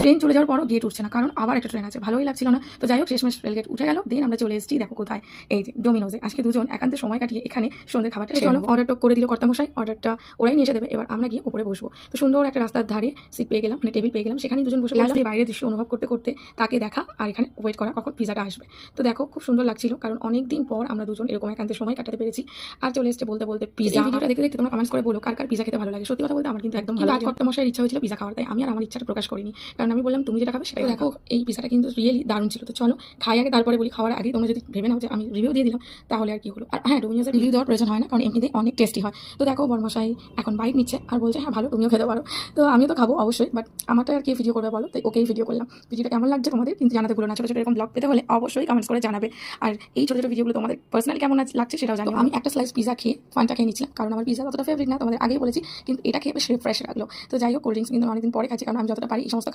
Train চলে যাওয়ার পরও গেট উঠছে না, কারণ আবার একটা ট্রেন আছে, ভালোই লাগছিল না। তো যাই হোক শেষমেশ রেল গেট উঠে গেল। দেন আমরা চলে এসেছি, দেখো কোথায়, এই যে ডোমিনোজে। আজকে দুজন একান্তে সময় কাটিয়ে এখানে সন্ধ্যে খাবারটা চলো অর্ডারটা করে দিল কর্তামশাই, অর্ডারটা ওরাই নিয়ে এসে দেবে। এবার আমরা গিয়ে উপরে বসবো। তো সুন্দর একটা রাস্তার ধারে সিট পেয়ে গেলাম, মানে টেবিল পেয়ে গেলাম, সেখানেই দুজন বসে লাস্টে বাইরের দৃশ্য অনুভব করতে করতে তাকে দেখা আর এখানে ওয়েট করা কখন পিজাটা আসবে। তো দেখো খুব সুন্দর লাগছিল, কারণ অনেক দিন পর আমরা দুজন এরকম একান্তে সময় কাটাতে পেরেছি। আর চলে এসেছে বলতে বলতে পিজা। ভিডিওটা দেখতে দেখতে তোমরা কমেন্টস করে বলো কার কার পিজা খেতে ভালো লাগে। সত্যি কথা বলতে আমার কিন্তু একদম ভালো লাগে। কর্তামশাইয়ের ইচ্ছা হয়েছিল পিজা খাওয়ার, তাই আমি আর আমার ইচ্ছাটা প্রকাশ করিনি, কারণ আমি বললাম তুমি যেটা খাবে সেটাই। দেখো এই পিজাটা কিন্তু রিয়েলি দারুণ ছিল। তো চলো খাই আগে তারপরে বলি। খাওয়ার আগে তোমরা যদি ভেবে নাও যে আমি রিভিউ দিয়ে দিলাম তাহলে আর কি হলো। আর হ্যাঁ, ডোমিনোজের রিভিউ দেওয়ার প্রয়োজন হয় না, কারণ এমনিতে অনেক টেস্টি হয়। তো দেখো বর্মশাই এখন বাইট নিচ্ছে আর বলছে হ্যাঁ ভালো, তুমিও খেতে পারো। তো আমিও তো খাবো অবশ্যই, বাট আমারটা আর কি ভিডিও করবে বলো, তাই ওকেই ভিডিও করলাম। ভিডিওটা কেমন লাগছে তোমাদের কিন্তু জানাতে ভুলো না। ছোটো ছোটো এরকম ব্লগ পেতে হলে অবশ্যই কমেন্টস করে জানাবে। আর এই ছোটো ছোটো ভিডিওগুলো তোমাদের পার্সোনালি কেমন লাগছে সেটাও জানো। আমি একটা স্লাইস পিজা খেয়ে ফানটা খেয়ে নিচ্ছিলাম, কারণ আমার পিজা ততটা ফেভারিট না, তোমাদের আগেই বলেছি, কিন্তু এটা খেয়ে বেশ ফ্রেশ লাগলো। তো যাই হোক কোল্ড ড্রিঙ্কস কিন্তু অনেকদিন পরে খাচ্ছি, কারণ আমি যতটা পারি এই সমস্ত